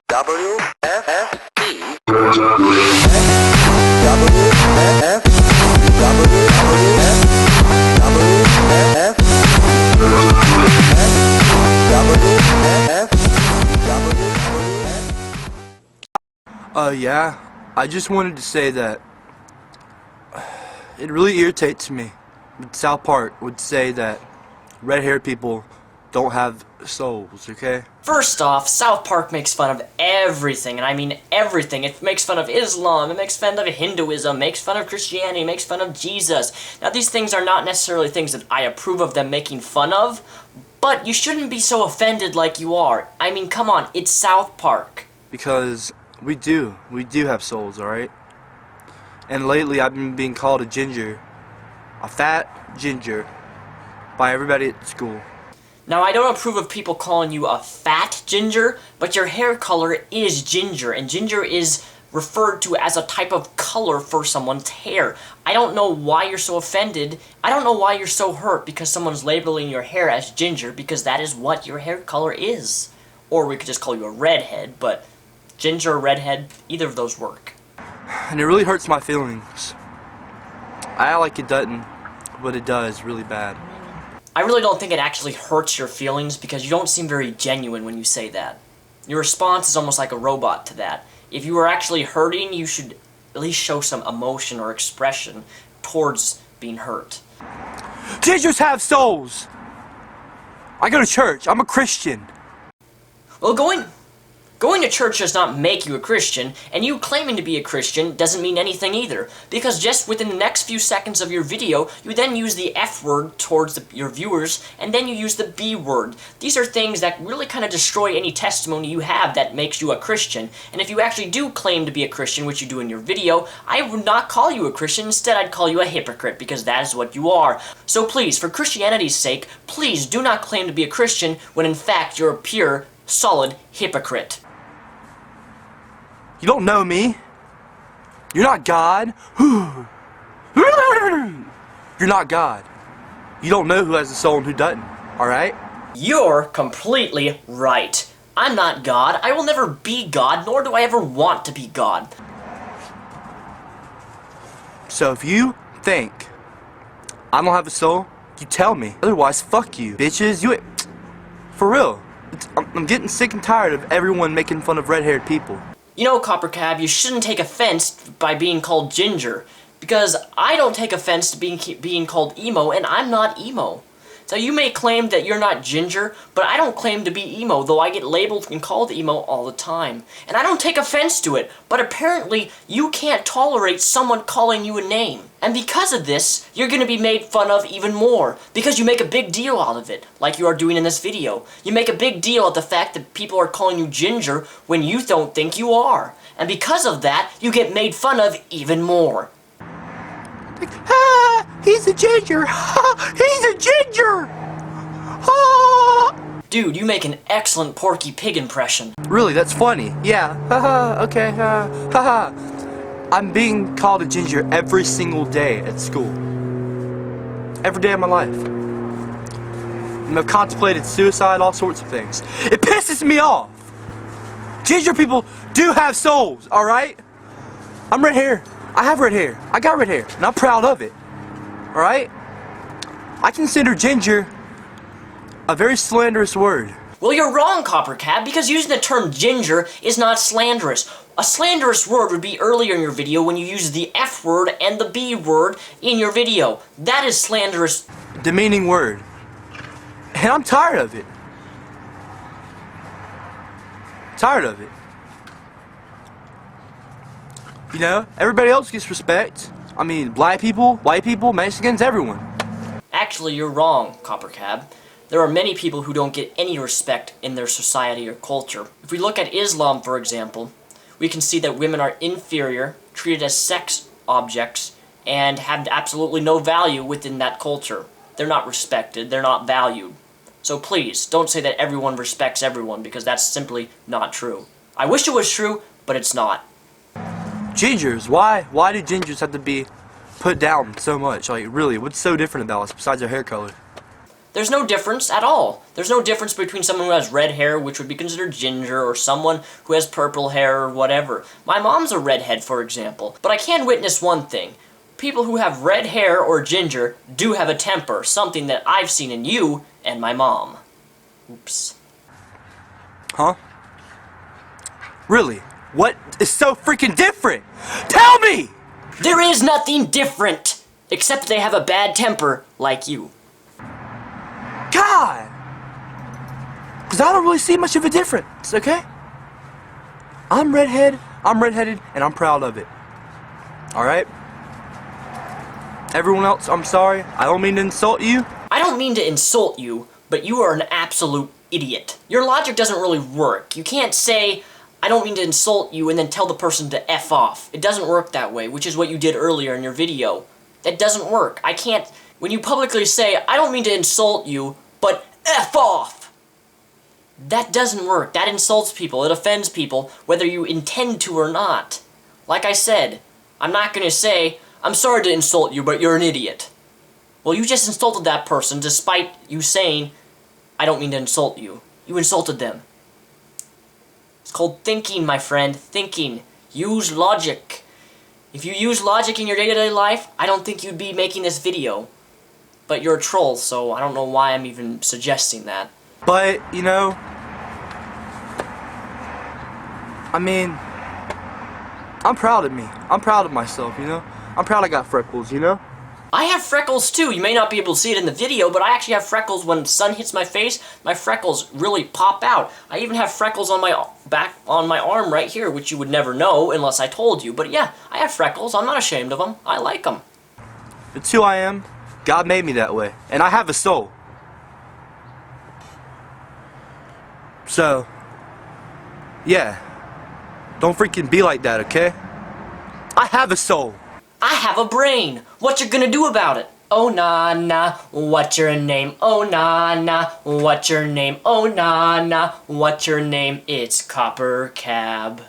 W F P Yeah, I just wanted to say that it really irritates me when South Park would say that red-haired people don't have souls, okay? First off, South Park makes fun of everything, and I mean everything. It makes fun of Islam, it makes fun of Hinduism, makes fun of Christianity, makes fun of Jesus. Now, these things are not necessarily things that I approve of them making fun of, but you shouldn't be so offended like you are. I mean, come on, it's South Park. Because we do have souls, alright? And lately I've been being called a ginger, a fat ginger, by everybody at school. Now, I don't approve of people calling you a fat ginger, but your hair color is ginger, and ginger is referred to as a type of color for someone's hair. I don't know why you're so offended. I don't know why you're so hurt because someone's labeling your hair as ginger, because that is what your hair color is. Or we could just call you a redhead, but ginger or redhead, either of those work. And it really hurts my feelings. I act like it doesn't, but it does really bad. I really don't think it actually hurts your feelings because you don't seem very genuine when you say that. Your response is almost like a robot to that. If you are actually hurting, you should at least show some emotion or expression towards being hurt. Gingers have souls! I go to church. I'm a Christian. Well, Going to church does not make you a Christian, and you claiming to be a Christian doesn't mean anything either, because just within the next few seconds of your video, you then use the F word towards your viewers, and then you use the B word. These are things that really kind of destroy any testimony you have that makes you a Christian, and if you actually do claim to be a Christian, which you do in your video, I would not call you a Christian. Instead, I'd call you a hypocrite, because that is what you are. So please, for Christianity's sake, please do not claim to be a Christian when in fact you're a pure, solid hypocrite. You don't know me. You're not God. You're not God. You don't know who has a soul and who doesn't, alright? You're completely right. I'm not God. I will never be God, nor do I ever want to be God. So if you think I don't have a soul, you tell me. Otherwise, fuck you, bitches. You ain't... For real. I'm getting sick and tired of everyone making fun of red-haired people. You know, Copper Cab, you shouldn't take offense by being called ginger, because I don't take offense to being called emo, and I'm not emo. So you may claim that you're not ginger, but I don't claim to be emo, though I get labeled and called emo all the time. And I don't take offense to it, but apparently you can't tolerate someone calling you a name. And because of this, you're gonna be made fun of even more, because you make a big deal out of it, like you are doing in this video. You make a big deal of the fact that people are calling you ginger when you don't think you are. And because of that, you get made fun of even more. He's a ginger! He's a ginger! Dude, you make an excellent Porky Pig impression. Really, that's funny. Yeah. Haha, okay, haha. I'm being called a ginger every single day at school. Every day of my life. And I've contemplated suicide, all sorts of things. It pisses me off! Ginger people do have souls, alright? I'm red hair. I have red hair. I got red hair, and I'm proud of it. Alright? I consider ginger a very slanderous word. Well, you're wrong, Copper Cab, because using the term ginger is not slanderous. A slanderous word would be earlier in your video when you use the F word and the B word in your video. That is slanderous. Demeaning word. And I'm tired of it. Tired of it. You know, everybody else gets respect. I mean, black people, white people, Mexicans, everyone. Actually, you're wrong, Copper Cab. There are many people who don't get any respect in their society or culture. If we look at Islam, for example, we can see that women are inferior, treated as sex objects, and have absolutely no value within that culture. They're not respected, they're not valued. So please, don't say that everyone respects everyone, because that's simply not true. I wish it was true, but it's not. Gingers, why do gingers have to be put down so much? Like, really, what's so different about us besides our hair color? There's no difference at all. There's no difference between someone who has red hair, which would be considered ginger, or someone who has purple hair or whatever. My mom's a redhead, for example. But I can witness one thing. People who have red hair or ginger do have a temper, something that I've seen in you and my mom. Oops. Huh? Really? What is so freaking different? Tell me! There is nothing different, except they have a bad temper like you. God! Because I don't really see much of a difference, okay? I'm redheaded, and I'm proud of it. Alright? Everyone else, I'm sorry. I don't mean to insult you. I don't mean to insult you, but you are an absolute idiot. Your logic doesn't really work. You can't say, I don't mean to insult you, and then tell the person to F off. It doesn't work that way, which is what you did earlier in your video. That doesn't work. I can't... When you publicly say, I don't mean to insult you, but F off! That doesn't work. That insults people. It offends people, whether you intend to or not. Like I said, I'm not gonna say, I'm sorry to insult you, but you're an idiot. Well, you just insulted that person despite you saying, I don't mean to insult you. You insulted them. It's called thinking, my friend. Thinking. Use logic. If you use logic in your day-to-day life, I don't think you'd be making this video. But you're a troll, so I don't know why I'm even suggesting that. But, you know, I mean, I'm proud of me. I'm proud of myself, you know? I'm proud I got freckles, you know? I have freckles too. You may not be able to see it in the video, but I actually have freckles. When the sun hits my face, my freckles really pop out. I even have freckles on my back, on my arm right here, which you would never know unless I told you. But yeah, I have freckles. I'm not ashamed of them. I like them. It's who I am. God made me that way. And I have a soul. So, yeah. Don't freaking be like that, okay? I have a soul. I have a brain. What you gonna do about it? Oh nah nah, what's your name? Oh nah nah, what's your name? Oh nah nah, what's your name? It's Copper Cab.